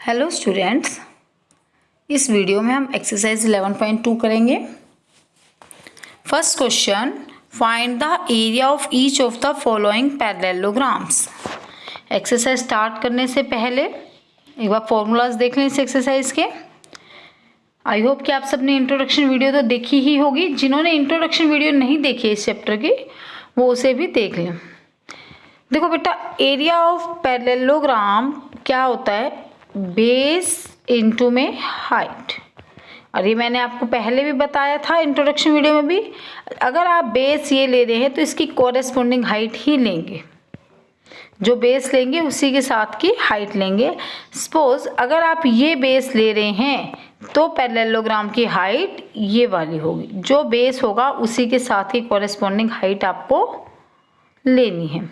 Hello students, इस video में हम एक्सरसाइज 11.2 करेंगे। First question, find the area of each of the following parallelograms. Exercise start करने से पहले एक बार फॉर्मूलाज देख लें इस एक्सरसाइज के। आई होप कि आप सबने इंट्रोडक्शन वीडियो तो देखी ही होगी। जिन्होंने इंट्रोडक्शन वीडियो नहीं देखी इस चैप्टर की वो उसे भी देख लें। देखो बेटा, एरिया ऑफ पैरेललोग्राम क्या होता है? बेस इनटू में हाइट। और ये मैंने आपको पहले भी बताया था इंट्रोडक्शन वीडियो में भी। अगर आप बेस ये ले रहे हैं तो इसकी कॉरेस्पॉन्डिंग हाइट ही लेंगे। जो बेस लेंगे उसी के साथ की हाइट लेंगे। सपोज अगर आप ये बेस ले रहे हैं तो पैरेललोग्राम की हाइट ये वाली होगी। जो बेस होगा उसी के साथ ही कॉरेस्पॉन्डिंग हाइट आपको लेनी है।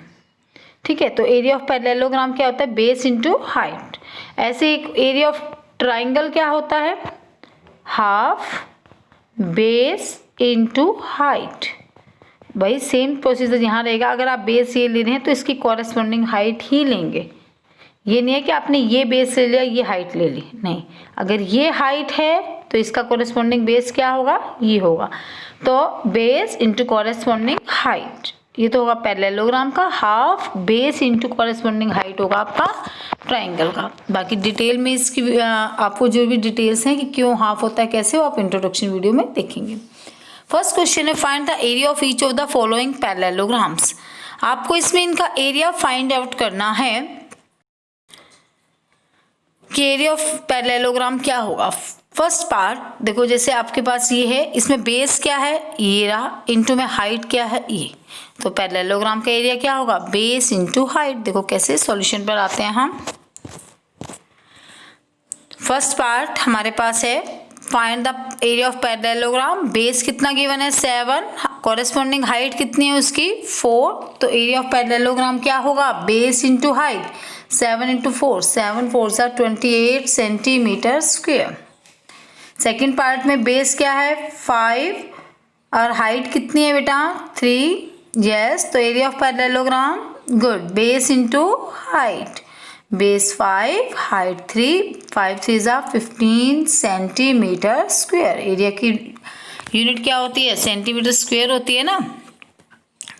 ठीक है, तो एरिया ऑफ पैरेललोग्राम क्या होता है? Base into height. ऐसे एक एरिया ऑफ ट्राइंगल क्या होता है? Half base into height. भाई सेम प्रोसीजर यहाँ रहेगा। अगर आप बेस ये ले रहे हैं तो इसकी कॉरेस्पॉन्डिंग हाइट ही लेंगे। ये नहीं है कि आपने ये बेस ले लिया ये हाइट ले ली, नहीं। अगर ये हाइट है तो इसका कॉरेस्पॉन्डिंग बेस क्या होगा? ये होगा। तो बेस इंटू कॉरेस्पॉन्डिंग हाइट, ये तो होगा पैरेललोग्राम का। Half base into corresponding height होगा आपका ट्राइंगल का। बाकी डिटेल में इसकी आपको जो भी डिटेल्स हैं कि क्यों हाफ होता है कैसे, वो आप इंट्रोडक्शन वीडियो में देखेंगे। फर्स्ट क्वेश्चन है, find the area of each of the following parallelograms. आपको इसमें इनका एरिया फाइंड आउट करना है कि एरिया ऑफ पैरेललोग्राम क्या होगा। फर्स्ट पार्ट देखो, जैसे आपके पास ये है, इसमें बेस क्या है? ये रहा, इनटू में हाइट क्या है? ये। तो पैरेललोग्राम का एरिया क्या होगा? Base into height. देखो कैसे सॉल्यूशन पर आते हैं हम। फर्स्ट पार्ट हमारे पास है, find the area of parallelogram. Base कितना गिवन है? 7। कॉरेस्पॉन्डिंग हाइट कितनी है उसकी? 4। तो एरिया ऑफ पैरेललोग्राम क्या होगा? Base into height. 7 into 4, 7 4 28 centimetre square. Second part में बेस क्या है? 5 और हाइट कितनी है बेटा? 3। यस, तो area of parallelogram, good, base into height. Base 5 height 3, 5 3 15 centimetre square. Area की यूनिट क्या होती है? सेंटीमीटर स्क्वेयर होती है ना।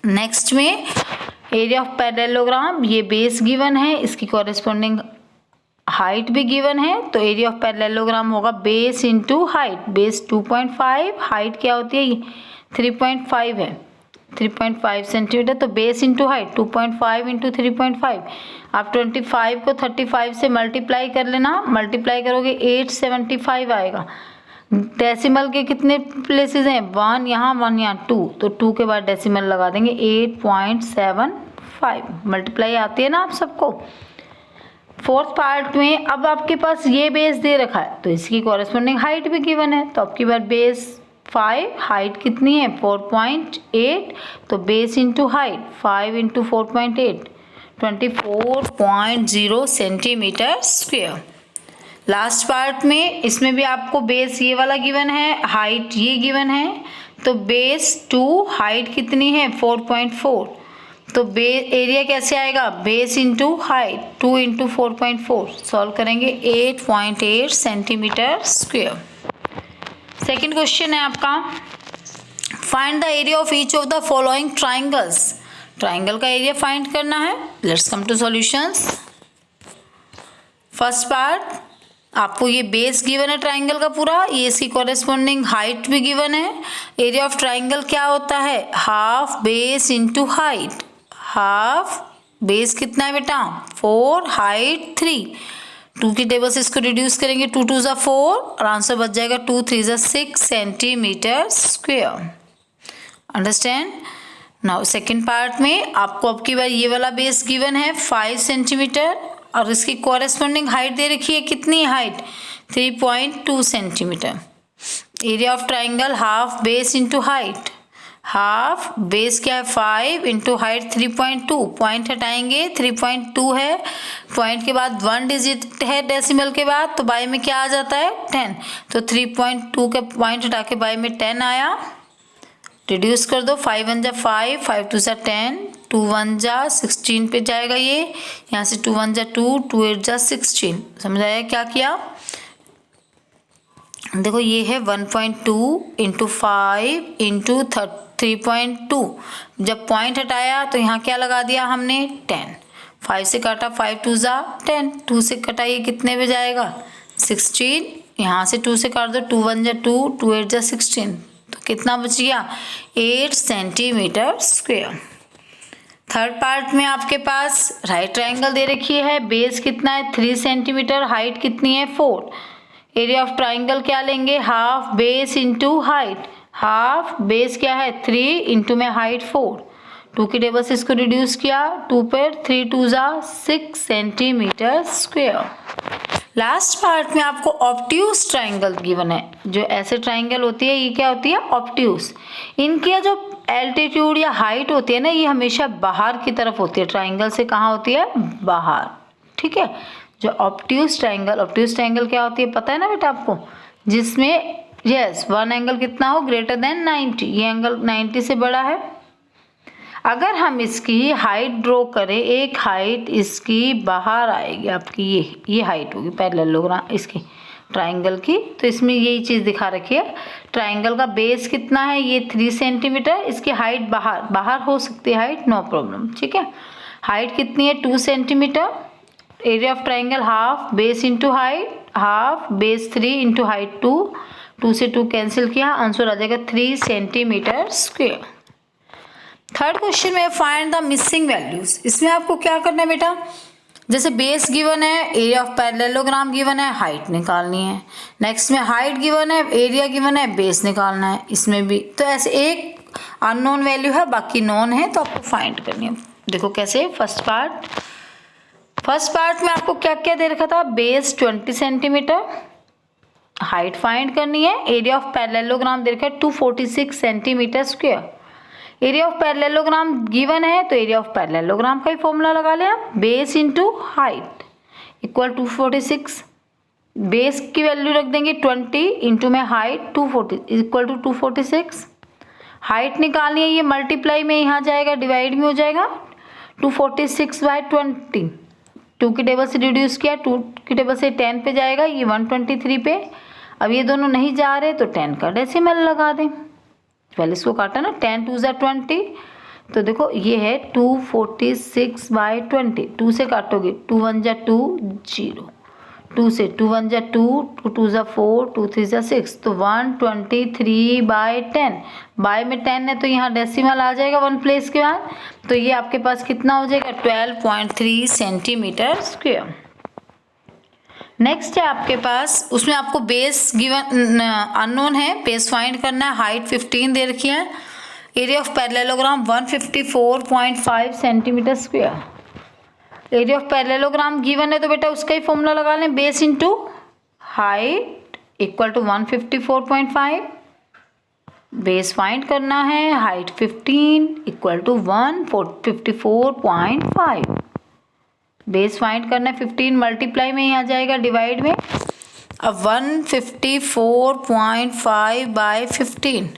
नेक्स्ट में एरिया ऑफ पैरेललोग्राम, ये बेस गिवन है, इसकी कॉरेस्पॉन्डिंग हाइट भी गिवन है। तो एरिया ऑफ पैरेललोग्राम होगा base into height. Base 2.5, height क्या होती है? 3.5 है, 3.5 सेंटीमीटर। तो बेस इंटू हाइट 2.5 इंटू 3.5। आप 25 को 35 से मल्टीप्लाई कर लेना। मल्टीप्लाई करोगे 875 आएगा। डेसिमल के कितने प्लेसेस हैं? 1 यहाँ 1 यहाँ 2, तो 2 के बाद डेसिमल लगा देंगे। 8.75 मल्टीप्लाई आती है ना आप सबको। फोर्थ पार्ट में अब आपके पास ये बेस दे रखा है तो इसकी कॉरेस्पॉन्डिंग हाइट भी गिवन है। तो आपकी बार बेस 5, हाइट कितनी है? 4.8। तो base into height 5 into 4.8, 24.0 centimetre square. Last part में इसमें भी आपको बेस ये वाला गिवन है, हाइट ये गिवन है। तो बेस 2, हाइट कितनी है? 4.4। तो एरिया कैसे आएगा? Base into height 2 into 4.4। Solve करेंगे 8.8 सेंटीमीटर स्क्वेयर। सेकेंड क्वेश्चन है आपका, find the area of each of the following triangles. Triangle का एरिया फाइंड करना है। Let's come to solutions. First part, आपको ये बेस गिवन है ट्राइंगल का पूरा, ये इसकी कॉरेस्पॉन्डिंग हाइट भी गिवन है। एरिया ऑफ ट्राइंगल क्या होता है? Half base into height. Half base कितना है बेटा? 4, हाइट 3। 2 की टेबल से इसको रिड्यूस करेंगे, 2 2 ज़ा 4 और आंसर बच जाएगा 2 3 ज़ा 6 centimetre square. Understand? Now second part में आपको अब की बार ये वाला बेस गिवन है 5 सेंटीमीटर और इसकी कॉरेस्पॉन्डिंग हाइट दे रखी है। कितनी height? 3.2 centimetre. Area of triangle, half base into height. Half base क्या है? 5 इंटू हाइट 3.2। पॉइंट हटाएंगे, 3.2 है, पॉइंट के बाद 1 डिजिट है डेसिमल के बाद, तो बाई में क्या आ जाता है? 10। तो 3.2 के पॉइंट हटा के बाई में 10 आया। रिड्यूस कर दो, 5 1 जा 5, 5 2 जा 10, 2 1 जा 16 पे जाएगा, ये यहाँ से 2 1 जा 2, 2 8 जा 16। समझ आया क्या किया? देखो ये है 1.2 इंटू 5 इंटू 3.2। जब पॉइंट हटाया तो यहाँ क्या लगा दिया हमने 10। 5 से काटा 5 2 जा 10, 2 से कटाइए कितने पे जाएगा 16। यहाँ से 2 से काट दो 2 1 जा 2, 2 8 जा 16, तो कितना बच गया 8 सेंटीमीटर स्क्वायर। थर्ड पार्ट में आपके पास राइट ट्रायंगल दे रखी है, बेस कितना है 3 सेंटीमीटर, हाइट कितनी है 4। एरिया ऑफ ट्रायंगल क्या लेंगे, half base into height. Half base क्या है 3 इंटू में हाइट 4, 2 की टेबल से इसको रिड्यूस किया 2 पर, 3 2 जा 6 सेंटीमीटर स्क्वायर। लास्ट पार्ट में आपको ऑब्ट्यूज ट्रायंगल गिवन है। जो ऐसे ट्रायंगल होती है ये क्या होती है ऑब्ट्यूज। इनकी जो एल्टीट्यूड या हाइट होती है ना, ये हमेशा बाहर की तरफ होती है, ट्रायंगल से कहाँ होती है बाहर। ठीक है, जो ऑब्ट्यूज ट्रायंगल क्या होती है पता है ना बेटा आपको, जिसमें यस वन एंगल कितना हो ग्रेटर देन 90, ये एंगल 90 से बड़ा है। अगर हम इसकी हाइट ड्रॉ करें, एक हाइट इसकी बाहर आएगी आपकी, ये हाइट होगी पैरेललोग्राम इसकी ट्रायंगल की, तो इसमें यही चीज़ दिखा रखी है। ट्रायंगल का बेस कितना है ये 3 सेंटीमीटर, इसकी हाइट बाहर हो सकती है हाइट, नो प्रॉब्लम। ठीक है, हाइट कितनी है 2 centimetre. Area of triangle half base into height, half base 3 into height 2, 2 से 2 कैंसिल किया, आंसर आ जाएगा 3 सेंटीमीटर स्क्वायर। थर्ड क्वेश्चन में फाइंड द मिसिंग वैल्यूज। इसमें आपको क्या करना है बेटा, जैसे बेस गिवन है, एरिया ऑफ पैरेललोग्राम गिवन है, हाइट निकालनी है। नेक्स्ट में हाइट गिवन है, एरिया गिवन है, बेस निकालना है। इसमें भी तो ऐसे एक अननोन वैल्यू है बाकी नोन है, तो आपको फाइंड करनी है। देखो कैसे, फर्स्ट पार्ट में आपको क्या क्या दे रखा था, बेस 20 सेंटीमीटर, हाइट फाइंड करनी है। एरिया ऑफ पैरेललोग्राम दे रखा है 246 centimetre square. Area of parallelogram given है तो एरिया ऑफ पैरेललोग्राम का ही फॉर्मूला लगा लिया, base into height equal 246। Base की वैल्यू रख देंगे 20 इंटू में हाइट 240 इक्वल टू 246। हाइट निकालनी है, ये मल्टीप्लाई में यहाँ जाएगा, डिवाइड में हो जाएगा 246 बाई 20। 2 की टेबल से रिड्यूस किया, 2 की टेबल से 10 पे जाएगा, ये 123 पे। अब ये दोनों नहीं जा रहे तो 10 का डेसिमल लगा दें। पहले इसको काटा ना, 10 2 जा 20, तो देखो ये है 246 बाई 20। 2 से काटोगे 2 1 जा 2 0, 2 से 2 1 जा 2, 2 2 जा 4, 2 3 जा 6, तो 123 बाई 10। बाय में 10 है तो यहाँ डेसिमल आ जाएगा 1 प्लेस के बाद, तो ये आपके पास कितना हो जाएगा 12.3 सेंटीमीटर स्क्वायर। नेक्स्ट है आपके पास, उसमें आपको बेस गिवन अननोन है, बेस फाइंड करना है। हाइट 15 दे रखी है। Area of parallelogram 154.5 centimeter square. Area of parallelogram given है तो बेटा उसका ही फॉर्मूला लगा लें, base into height equal to 154.5। Base find करना है, height 15 equal to 154.5। Base find करना है 15, मल्टीप्लाई में ही आ जाएगा, डिवाइड में। अब 154.5 बाई 15,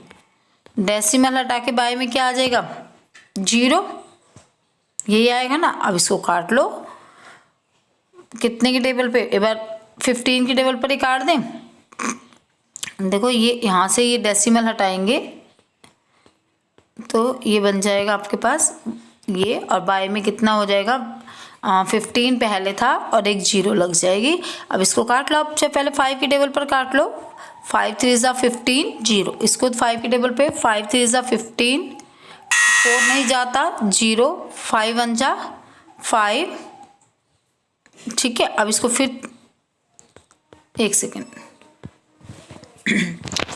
डेसिमल हटा के बाय में क्या आ जाएगा 0, यही आएगा ना। अब इसको काट लो, कितने की टेबल पे, एक बार 15 की टेबल पर ही काट दें। देखो ये यहाँ से ये डेसिमल हटाएंगे तो ये बन जाएगा आपके पास ये, और बाय में कितना हो जाएगा 15 पहले था और एक 0 लग जाएगी। अब इसको काट लो, अब पहले 5 की टेबल पर काट लो, 5 3 जा 15 0, इसको 5 की टेबल पे 5 3 जा 15, 4 नहीं जाता 0, 5 1 जा 5। ठीक है, अब इसको फिर एक सेकेंड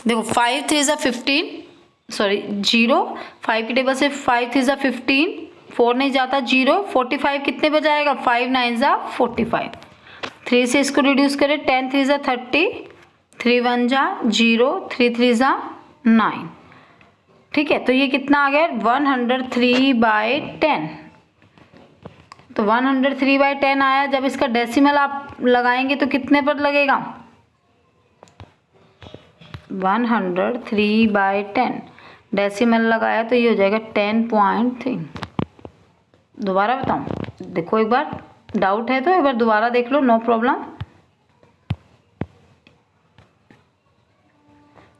देखो 5 3 जा 15 सॉरी 0, 5 की टेबल से 5 3 जा 15, 4 नहीं जाता 0, 45 कितने पे जाएगा 5 9 जा 45। 3 से इसको रिड्यूस करें, 10 3 जा 30, 3 1 जा 0, 3 3 जा 9। ठीक है, तो ये कितना आ गया 103 बाई 10। तो 103 बाई 10 आया। जब इसका डेसिमल आप लगाएंगे तो कितने पर लगेगा 103 बाई 10, डेसिमल लगाया तो ये हो जाएगा 10.3। दोबारा बताऊं? देखो एक बार, डाउट है तो एक बार दोबारा देख लो, नो प्रॉब्लम।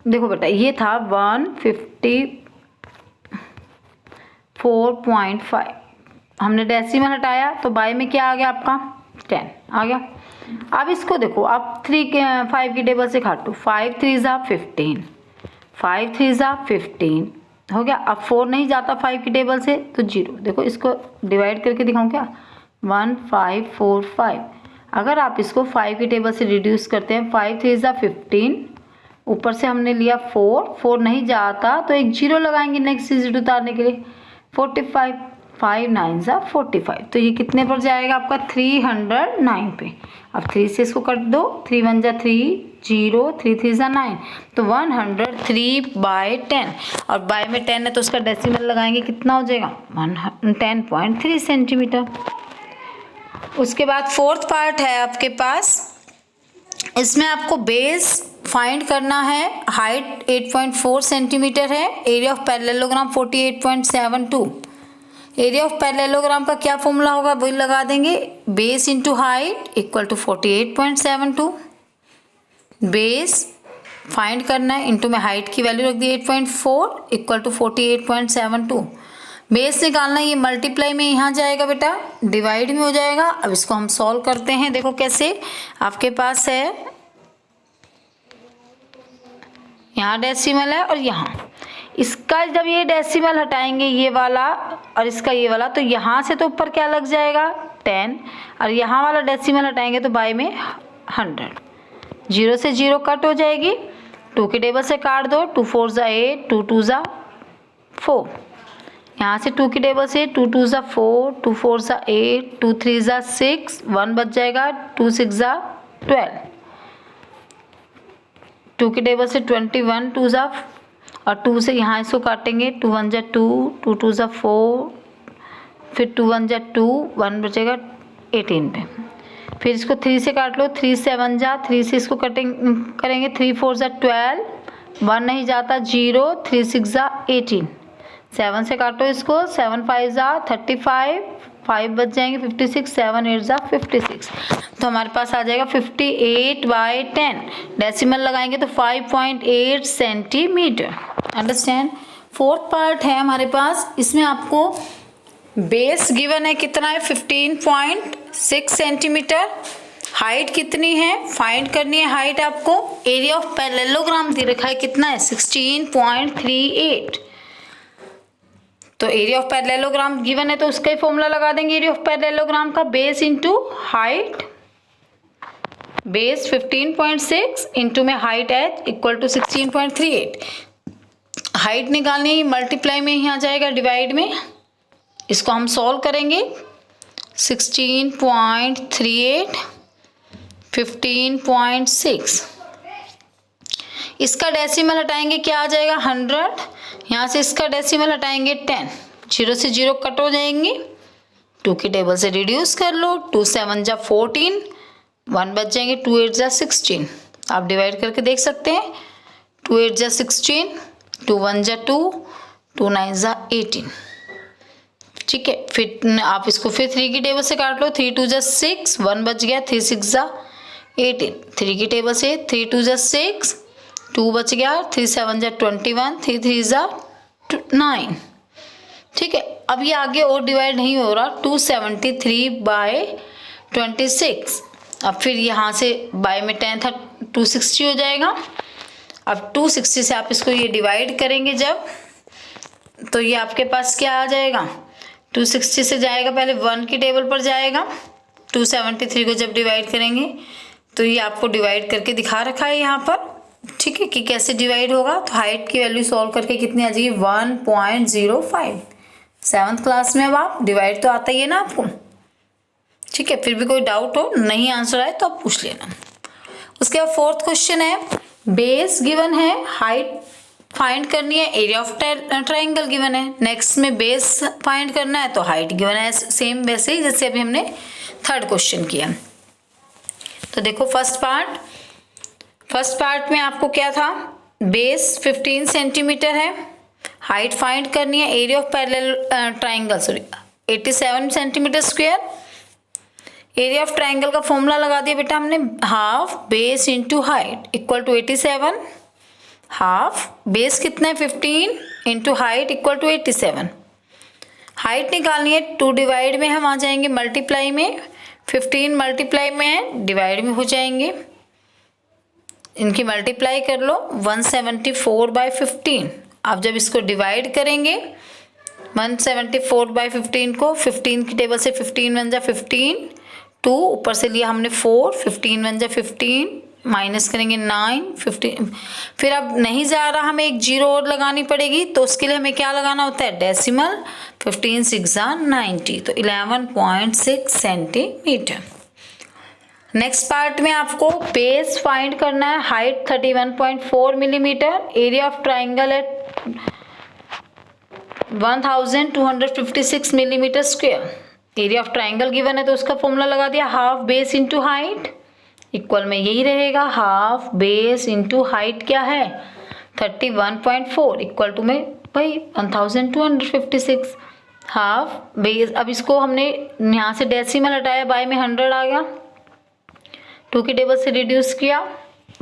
देखो बेटा, ये था 154.5, हमने डेसिमल हटाया तो बाय में क्या आ गया आपका 10 आ गया। अब इसको देखो, आप 5 की टेबल से काटो, 5 3 ज़ा 15, 5 3 ज़ा 15 हो गया। अब 4 नहीं जाता 5 की टेबल से तो 0। देखो इसको डिवाइड करके दिखाऊं क्या, 1 5 4 5। अगर आप इसको 5 की टेबल से रिड्यूस करते हैं, 5 3 ज़ा 15, ऊपर से हमने लिया 4 नहीं जाता तो एक 0 लगाएंगे नेक्स्ट डिजिट उतारने के लिए, 45, 5 9 ज़ा 45। तो ये कितने पर जाएगा आपका 309 पे। अब 3 से इसको कट दो, 3 1 ज़ा 3 0, 3 3 ज़ा 9, तो 103/10, और बाय में 10 है तो उसका डेसिमल लगाएंगे, कितना हो जाएगा 10.3 सेंटीमीटर। उसके बाद फोर्थ पार्ट है आपके पास, इसमें आपको बेस फाइंड करना है। हाइट 8.4 सेंटीमीटर है, area of parallelogram 48.72। Area of parallelogram का क्या फॉर्मूला होगा, वही लगा देंगे, base into height equal to 48.72। Base find करना है, इंटू में हाइट की वैल्यू रख दी 8.4 इक्वल टू 48.72। बेस निकालना, ये मल्टीप्लाई में यहाँ जाएगा बेटा, डिवाइड में हो जाएगा। अब इसको हम सॉल्व करते हैं, देखो कैसे। आपके पास है यहाँ डेसिमल है और यहाँ, इसका जब ये डेसिमल हटाएंगे ये वाला और इसका ये वाला, तो यहाँ से तो ऊपर क्या लग जाएगा 10, और यहाँ वाला डेसिमल हटाएंगे तो बाय में 100। 0 से 0 कट हो जाएगी, 2 की टेबल से काट दो, 2 4 ज़ा 8, 2 2 ज़ा 4। यहाँ से 2 की टेबल से 2 2 ज़ा 4, 2 4 ज़ा 8, 2 3 ज़ा 6, 1 बच जाएगा, 2 6 ज़ा 12। 2 की टेबल से 21, 2 ज़ा, और 2 से यहाँ इसको काटेंगे, 2 1 ज़ा 2, 2 2 ज़ा 4, फिर 2 1 ज़ा 2, 1 बचेगा 18 पे। फिर इसको 3 से काट लो, 3 7 ज़ा, 3 से इसको करेंगे, 3 4 ज़ा 12, 1 नहीं जाता 0, 3 6 ज़ा 18। 7 से काटो इसको, 7 5 ज़ा 35, 5 बच जाएंगे 56, 7 8 ज़ा 56। तो हमारे पास आ जाएगा 58/10। डेसिमल लगाएंगे तो 5.8 सेंटीमीटर। अंडरस्टैंड। फोर्थ पार्ट है हमारे पास, इसमें आपको बेस गिवन है कितना है 15.6 सेंटीमीटर। हाइट कितनी है फाइंड करनी है, हाइट आपको। एरिया ऑफ पैरेललोग्राम दे रखा है कितना है 16.38। तो एरिया ऑफ पैरेललोग्राम गिवन है तो उसका ही फॉर्मूला लगा देंगे एरिया ऑफ पैरेललोग्राम का, base into height. Base 15.6 into में हाइट है इक्वल टू 16.38। हाइट निकालनी मल्टीप्लाई में ही आ जाएगा, डिवाइड में। इसको हम सॉल्व करेंगे, 16.38 15.6, इसका डेसिमल हटाएंगे क्या आ जाएगा 100। यहाँ से इसका डेसिमल हटाएंगे 10, 0 से 0 कट हो जाएंगे, 2 की टेबल से रिड्यूस कर लो, 2 7 जा 14, 1 बच जाएंगे, 2 8 जा 16। आप डिवाइड करके देख सकते हैं, 2 8 जा 16, 2 1 जा 2, 2 9 जा 18। ठीक है, फिर आप इसको फिर 3 की टेबल से काट लो, 3 2 जा 6, 1 बच गया, 3 6 जा 18। 3 की टेबल से 3 2 जा 6, 2 बच गया, 3 7 जा 21, 3 3 जा 9। ठीक है, अब ये आगे और डिवाइड नहीं हो रहा, 273/26। अब फिर यहाँ से बाय में 10 था, 260 हो जाएगा। अब 260 से आप इसको ये डिवाइड करेंगे जब, तो ये आपके पास क्या आ जाएगा, 260 से जाएगा पहले 1 की टेबल पर जाएगा, 273 को जब डिवाइड करेंगे तो ये आपको डिवाइड करके दिखा रखा है यहाँ पर। ठीक है, कि कैसे डिवाइड होगा। तो हाइट की वैल्यू सॉल्व करके कितनी आ जाएगी 1.05। 7th क्लास में अब आप डिवाइड तो आता ही है ना आपको। ठीक है, फिर भी कोई डाउट हो, नहीं आंसर आए तो आप पूछ लेना। उसके बाद 4th क्वेश्चन है, बेस गिवन है, हाइट फाइंड करनी है, एरिया ऑफ ट्राइंगल गिवन है। नेक्स्ट में बेस फाइंड करना है तो हाइट गिवन है, सेम वैसे ही जैसे अभी हमने 3rd क्वेश्चन किया। तो देखो फर्स्ट पार्ट में आपको क्या था, बेस 15 सेंटीमीटर है, हाइट फाइंड करनी है, area of parallel triangle 87 centimeter square. Area of triangle का फॉर्मूला लगा दिया बेटा हमने, half base into height equal to 87। Half base कितना है 15 into height equal to 87। Height निकालनी है, 2 डिवाइड में हम आ जाएंगे मल्टीप्लाई में, 15 मल्टीप्लाई में है, डिवाइड में हो जाएंगे, इनकी मल्टीप्लाई कर लो 174/15। आप जब इसको डिवाइड करेंगे 174/15 को, 15 की टेबल से 15 बन जा 15, 2 ऊपर से लिया हमने 4, 15 बन जा 15, माइनस करेंगे 9, 15। फिर अब नहीं जा रहा, हमें एक जीरो और लगानी पड़ेगी, तो उसके लिए हमें क्या लगाना होता है, डेसिमल। 15 6 90, तो 11.6 सेंटीमीटर। नेक्स्ट पार्ट में आपको बेस फाइंड करना है, height 31.4 millimetre, area of triangle है 1256 millimetre square. Area of triangle given है तो उसका फॉर्मूला लगा दिया, half base into height equal में यही रहेगा, हाफ बेस इंटू हाइट क्या है 31.4 इक्वल टू में भाई 1256 हाफ बेस। अब इसको हमने यहाँ से डेसिमल हटाया, बाय में 100 आ गया, 2 की टेबल से रिड्यूस किया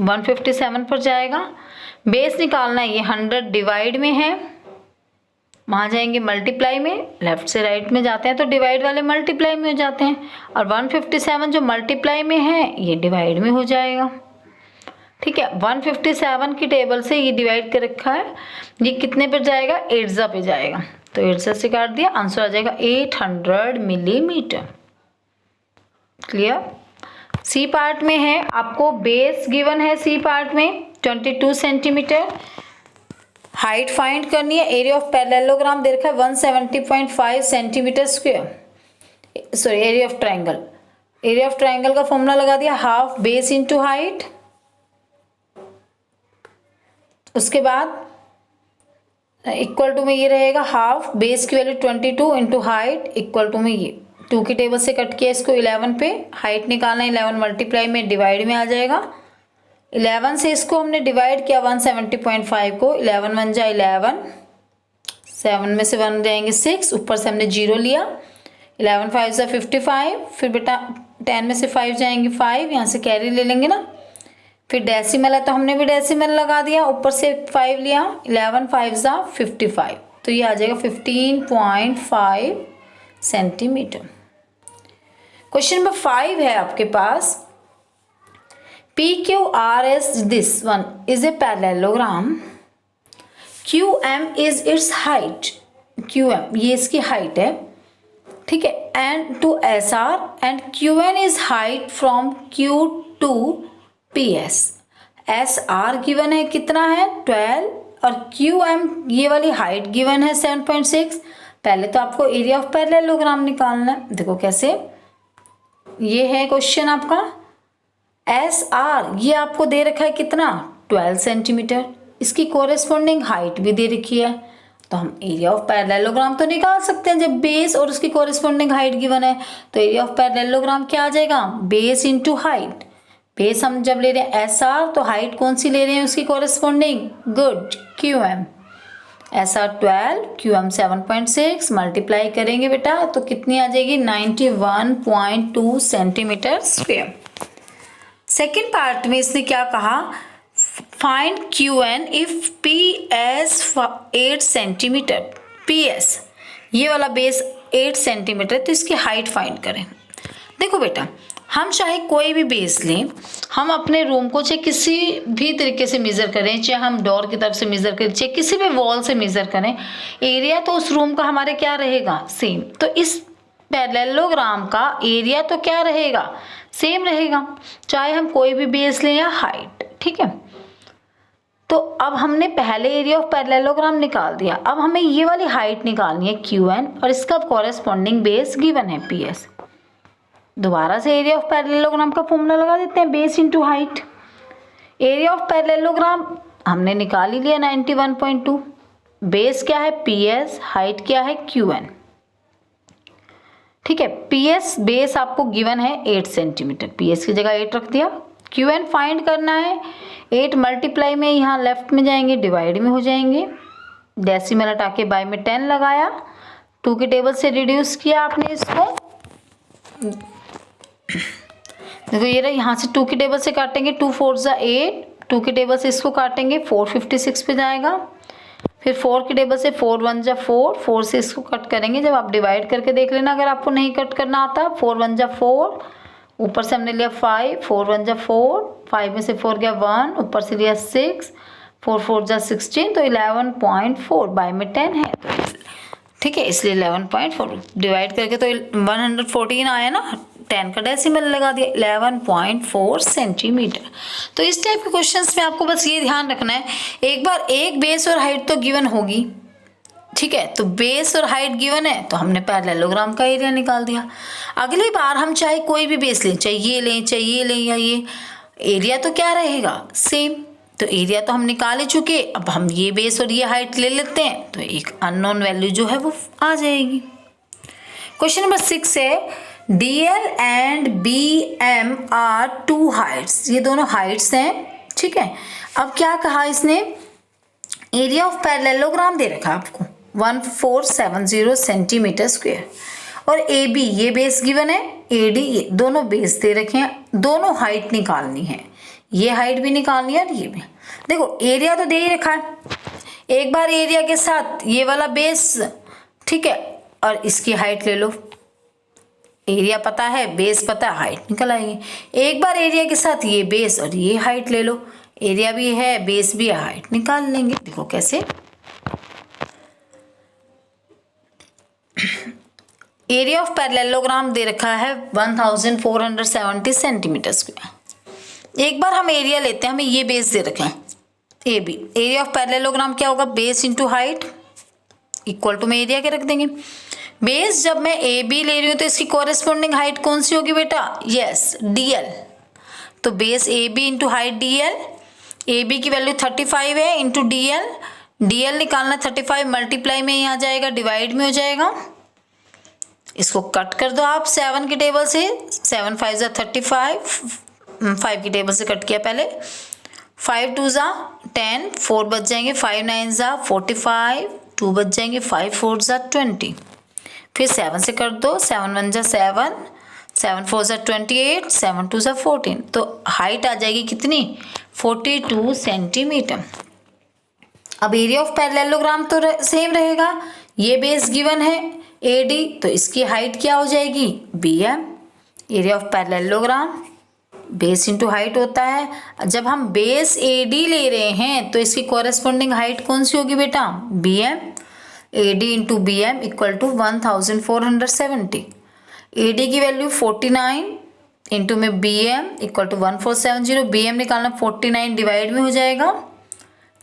157 पर जाएगा। बेस निकालना है, ये 100 डिवाइड में है, वहाँ जाएंगे मल्टीप्लाई में, लेफ्ट से राइट में जाते हैं तो डिवाइड वाले मल्टीप्लाई में हो जाते हैं, और 157 जो मल्टीप्लाई में है ये डिवाइड में हो जाएगा। ठीक है, 157 की टेबल से ये डिवाइड कर रखा है, ये कितने पर जाएगा, 8 पे जाएगा, तो 8 से काट दिया, आंसर आ जाएगा 800 मिलीमीटर। क्लियर। सी पार्ट में है, आपको बेस गिवन है सी पार्ट में 22 सेंटीमीटर, हाइट फाइंड करनी है, एरिया ऑफ पैरेललोग्राम दे रखा है 170.5 centimetre square, sorry area of triangle. Area of triangle का फॉर्मूला लगा दिया, हाफ बेस इंटू हाइट, उसके बाद इक्वल टू में ये रहेगा, हाफ बेस की value 22 into height equal to में ये 2 की टेबल से कट किया इसको 11 पे, हाइट निकालना है 11 मल्टीप्लाई में डिवाइड में आ जाएगा, 11 से इसको हमने डिवाइड किया 170.5 को, 11 बन जाए 11, 7 में से 1 जाएंगे 6, ऊपर से हमने 0 लिया, 11 5 से 55, फिर बेटा 10 में से 5 जाएंगे 5, यहाँ से कैरी ले लेंगे ना, फिर डेसिमल है तो हमने भी डेसिमल लगा दिया, ऊपर से 5 लिया, 11 5 जा 55, तो ये आ जाएगा 15.5 सेंटीमीटर। क्वेश्चन नंबर 5 है आपके पास, PQRS this one is a parallelogram, QM is its height, QM ये इसकी हाइट है, ठीक है, and to SR and QN is height from Q to PS। SR given है कितना है 12, और QM ये वाली हाइट गिवन है 7.6। पहले तो आपको एरिया ऑफ पैरेललोग्राम निकालना है, देखो कैसे, ये है क्वेश्चन आपका। SR ये आपको दे रखा है कितना 12 सेंटीमीटर, इसकी कोरेस्पोंडिंग हाइट भी दे रखी है, तो हम एरिया ऑफ पैरेललोग्राम तो निकाल सकते हैं, जब बेस और उसकी कोरेस्पोंडिंग हाइट गिवन है तो एरिया ऑफ पैरेललोग्राम क्या आ जाएगा, बेस इंटू हाइट। बेस हम जब ले रहे हैं SR, तो हाइट कौन सी ले रहे हैं उसकी corresponding, good QM। SR 12, QM 7.6, multiply करेंगे बेटा तो कितनी आ जाएगी 91.2 सेंटीमीटर स्क्वायर। सेकेंड पार्ट में इसने क्या कहा, find QN if PS 8 centimetre, PS ये वाला बेस 8 सेंटीमीटर, तो इसकी हाइट फाइंड करें। देखो बेटा, हम चाहे कोई भी बेस लें, हम अपने रूम को चाहे किसी भी तरीके से मेज़र करें, चाहे हम डोर की तरफ से मेज़र करें, चाहे किसी भी वॉल से मेज़र करें, एरिया तो उस रूम का हमारे क्या रहेगा, सेम। तो इस पैरेललोग्राम का एरिया तो क्या रहेगा, सेम रहेगा, चाहे हम कोई भी बेस लें या हाइट, ठीक है। तो अब हमने पहले एरिया ऑफ पैरेललोग्राम निकाल दिया, अब हमें ये वाली हाइट निकालनी है QN, और इसका कॉरेस्पॉन्डिंग बेस गिवन है PS। दोबारा से एरिया ऑफ पैरेललोग्राम का फॉर्मूला लगा देते हैं, base into height. Area of parallelogram हमने निकाल ही लिया 91.2, बेस क्या है PS, हाइट क्या है QN, ठीक है। PS बेस आपको गिवन है 8 सेंटीमीटर, PS की जगह 8 रख दिया। QN फाइंड करना है, 8 मल्टीप्लाई में यहाँ लेफ्ट में जाएंगे डिवाइड में हो जाएंगे, डेसिमल हटा के बाय में 10 लगाया, 2 के टेबल से रिड्यूस किया आपने इसको, देखो ये रहा, यहाँ से 2 के टेबल से काटेंगे 2 4 ज़ा 8, 2 के टेबल से इसको काटेंगे 456 पे जाएगा। फिर 4 के टेबल से 4 1 ज़ा 4, 4 से इसको कट करेंगे। जब आप डिवाइड करके देख लेना अगर आपको नहीं कट करना आता। 4 1 ज़ा 4, ऊपर से हमने लिया 5, 4 1 ज़ा 4, 5 में से 4 गया 1, ऊपर से लिया 6, 4 4 ज़ा 16, तो 11.4 बाय में 10 है, ठीक है, इसलिए 11.4 डिवाइड करके तो 114 आया ना, 10 का डेसिमल लगा दिया, 11.4 सेंटीमीटर। तो इस टाइप के क्वेश्चंस में आपको बस ये ध्यान रखना है, एक बार एक बेस और हाइट तो गिवन होगी, ठीक है, तो बेस और हाइट गिवन है तो हमने पैरेललोग्राम का एरिया निकाल दिया। अगली बार हम चाहे कोई भी बेस लें, चाहे ये लें, चाहे ये लें या ये, एरिया तो क्या रहेगा, सेम। तो एरिया तो हम निकाल ही चुके, अब हम ये बेस और ये हाइट ले लेते हैं, तो एक अननोन वैल्यू जो है वो आ जाएगी। क्वेश्चन नंबर 6 है, DL and BM are 2 heights, ये दोनों हाइट्स हैं, ठीक है। अब क्या कहा इसने, एरिया ऑफ पैरेललोग्राम दे रखा आपको 1470 सेंटीमीटर स्क्वायर, और AB ये बेस गिवन है, AD ये दोनों बेस दे रखे हैं, दोनों हाइट निकालनी है, ये हाइट भी निकालनी है और ये भी। देखो एरिया तो दे ही रखा है, एक बार एरिया के साथ ये वाला बेस, ठीक है, और इसकी हाइट ले लो, एरिया पता है, बेस पता है, हाइट निकल आएगी। एक बार एरिया के साथ ये बेस और ये हाइट ले लो, एरिया भी है, बेस भी है, हाइट निकाल लेंगे। देखो कैसे, एरिया ऑफ पैरेललोग्राम दे रखा है 1470 सेंटीमीटर स्क्वायर। एक बार हम एरिया लेते हैं, हमें ये बेस दे रखे हैं AB, एरिया ऑफ पैरेललोग्राम क्या होगा, base into height equal to में एरिया के रख देंगे। बेस जब मैं AB ले रही हूँ तो इसकी कॉरेस्पॉन्डिंग हाइट कौन सी होगी बेटा, यस DL, तो base AB into height DL, AB की वैल्यू 35 है इंटू DL निकालना 35 मल्टीप्लाई में ही आ जाएगा, डिवाइड में हो जाएगा। इसको कट कर दो आप 7 के टेबल से, 7 5 ज़ा 35, 5 की टेबल से कट किया पहले, 5 2 ज़ा 10, 4 बच जाएंगे, 5 9 ज़ा 45, 2 बच जाएंगे, 5 4 ज़ा 20, फिर 7 से कर दो, 7 1 ज़ा 7, 7 4 ज़ा 28, 7 2 ज़ा 14, तो हाइट आ जाएगी कितनी, 42 सेंटीमीटर। अब एरिया ऑफ पैरेललोग्राम तो सेम रहेगा, ये बेस गिवन है AD, तो इसकी हाइट क्या हो जाएगी, BM। Area of parallelogram base into height होता है, जब हम बेस AD ले रहे हैं तो इसकी कॉरेस्पॉन्डिंग हाइट कौन सी होगी बेटा, BM। AD into BM equal to 1470, AD की वैल्यू 49 इंटू में BM इक्वल टू 1470, BM निकालना 49 डिवाइड में हो जाएगा,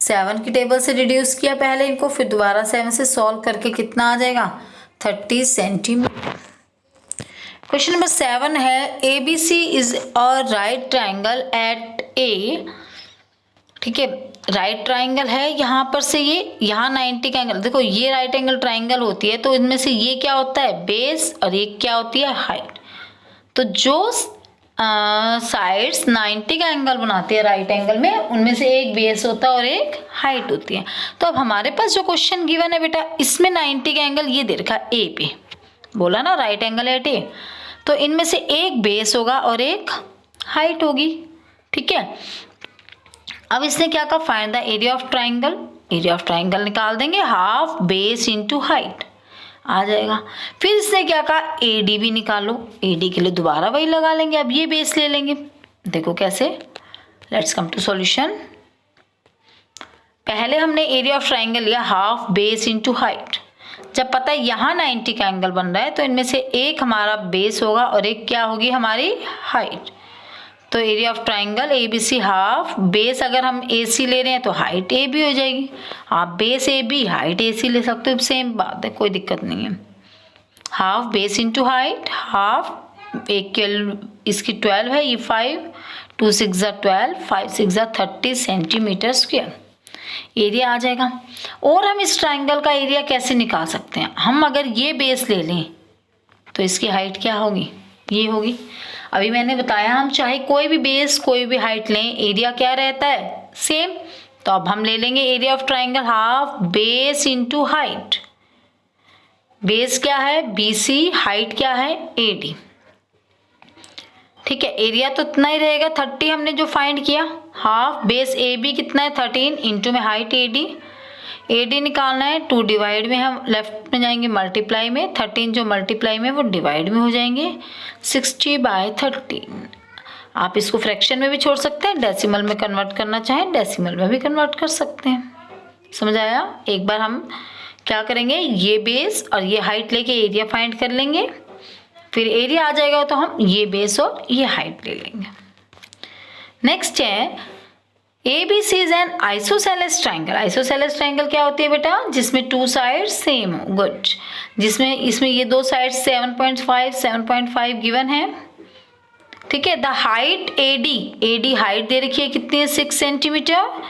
7 की टेबल से रिड्यूस किया पहले इनको, फिर दोबारा 7 से सॉल्व करके कितना आ जाएगा, 30 सेंटीमीटर। क्वेश्चन नंबर 7 है, ABC is a right triangle at A, ठीक है, राइट ट्राइंगल है, यहाँ पर से ये यहाँ 90 का एंगल, देखो ये राइट एंगल ट्राइंगल होती है, तो इनमें से ये क्या होता है, बेस, और ये क्या होती है, हाइट। तो जो साइड्स 90 का एंगल बनाती है राइट एंगल में, उनमें से एक बेस होता है और एक हाइट होती है। तो अब हमारे पास जो क्वेश्चन गिवन है बेटा, इसमें 90 का एंगल ये दे रखा है A पे, बोला ना राइट एंगल एट A, तो इनमें से एक बेस होगा और एक हाइट होगी, ठीक है। अब इसने क्या कहा, find the area of triangle, area of triangle निकाल देंगे, हाफ बेस इंटू हाइट आ जाएगा। फिर इसने क्या कहा, AD भी निकालो, AD के लिए दोबारा वही लगा लेंगे, अब ये बेस ले लेंगे, देखो कैसे, लेट्स कम टू सॉल्यूशन। पहले हमने एरिया ऑफ ट्राइंगल लिया हाफ बेस इंटू हाइट, जब पता है यहाँ 90 का एंगल बन रहा है तो इनमें से एक हमारा बेस होगा और एक क्या होगी, हमारी हाइट। तो area of triangle ABC half base, अगर हम AC ले रहे हैं तो हाइट AB हो जाएगी, आप बेस AB हाइट AC ले सकते हो, सेम बात है, कोई दिक्कत नहीं है। Half base into height, half एक के इसकी 12 है, ये 5, 2 6 ज़ा 12, 5 6 ज़ा 30 सेंटीमीटर स्क्वायर एरिया आ जाएगा। और हम इस ट्राइंगल का एरिया कैसे निकाल सकते हैं, हम अगर ये बेस ले लें तो इसकी हाइट क्या होगी, ये होगी। अभी मैंने बताया हम चाहे कोई भी बेस कोई भी हाइट लें, एरिया क्या रहता है, सेम। तो अब हम ले लेंगे area of triangle half base into height, base क्या है BC, हाइट क्या है AD। ठीक है, एरिया तो इतना ही रहेगा 30 हमने जो फाइंड किया। हाफ बेस AB कितना है 13 इंटू में हाइट AD निकालना है। 2 डिवाइड में हम लेफ्ट में जाएंगे मल्टीप्लाई में, 13 जो मल्टीप्लाई में वो डिवाइड में हो जाएंगे। 60/13। आप इसको फ्रैक्शन में भी छोड़ सकते हैं, डेसिमल में कन्वर्ट करना चाहें डेसिमल में भी कन्वर्ट कर सकते हैं। समझ आया? एक बार हम क्या करेंगे, ये बेस और ये हाइट लेके एरिया फाइंड कर लेंगे, फिर एरिया आ जाएगा तो हम ये बेस और ये हाइट ले लेंगे। नेक्स्ट है ABC is an isosceles triangle. Isosceles triangle क्या होती है बेटा, जिसमें 2 साइड्स सेम हो। गुड। जिसमें इसमें ये 2 साइड्स 7.5 गिवन है। ठीक है, द हाइट AD हाइट दे रखी है कितनी है 6 सेंटीमीटर।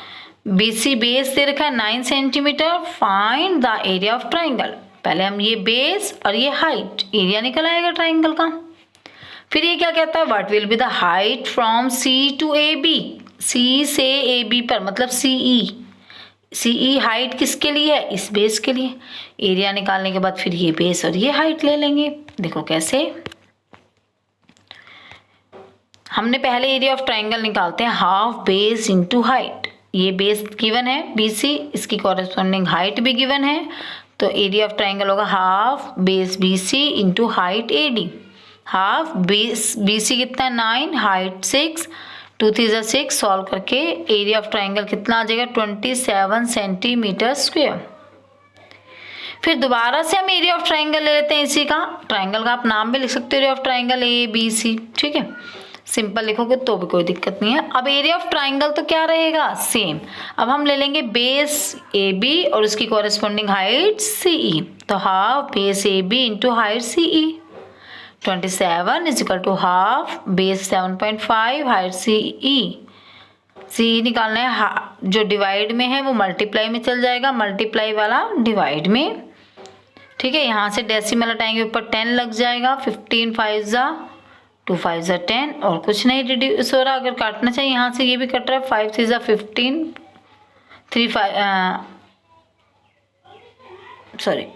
BC बेस दे रखा है 9 centimetre. Find the area of triangle. पहले हम ये बेस और ये हाइट, एरिया निकल आएगा ट्राइंगल का। फिर ये क्या कहता है, what will be the height from C to AB। C से AB पर मतलब CE हाइट किसके लिए है, इस बेस के लिए। एरिया निकालने के बाद फिर ये बेस और ये हाइट ले लेंगे। देखो कैसे, हमने पहले एरिया ऑफ ट्राइंगल निकालते हैं हाफ बेस इंटू हाइट। ये बेस गिवन है BC, इसकी कॉरेस्पॉन्डिंग हाइट भी गिवन है, तो एरिया ऑफ ट्राइंगल होगा half base BC into height AD। Half base BC कितना है 9, हाइट 6, 2 3 6, सॉल्व करके एरिया ऑफ ट्राइंगल कितना आ जाएगा 27 सेंटीमीटर स्क्वायर। फिर दोबारा से हम एरिया ऑफ ट्राइंगल ले लेते हैं इसी का। ट्राइंगल का आप नाम भी लिख सकते हो, एरिया ऑफ ट्राइंगल ABC। ठीक है, सिंपल लिखोगे तो भी कोई दिक्कत नहीं है। अब एरिया ऑफ ट्राइंगल तो क्या रहेगा, सेम। अब हम ले लेंगे बेस AB और उसकी कॉरेस्पॉन्डिंग हाइट CE, तो half base AB into height CE। 27 is equal to half base 7.5 height CE निकालना है। जो डिवाइड में है वो मल्टीप्लाई में चल जाएगा, मल्टीप्लाई वाला डिवाइड में। ठीक है, यहाँ से डेसिमल हटाएंगे, ऊपर 10 लग जाएगा। 15 5 2 5 10, और कुछ नहीं रिड्यूस हो रहा। अगर काटना चाहिए यहाँ से ये भी कट रहा है। 5 3 15, 3 5 सॉरी,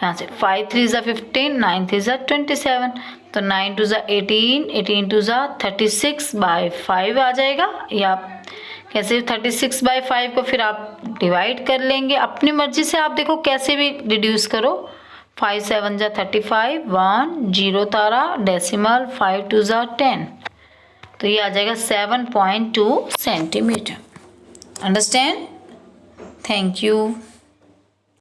यहाँ से 5 3 15, 9 3 27, तो 9 2 18, 18 2 36/5 आ जाएगा। या कैसे 36/5 को फिर आप डिवाइड कर लेंगे, अपनी मर्जी से आप देखो कैसे भी रिड्यूस करो। 5 7 35, 1 0 तारा डेसिमल, 5 2 10, तो ये आ जाएगा 7.2 सेंटीमीटर। अंडरस्टैंड? Thank you.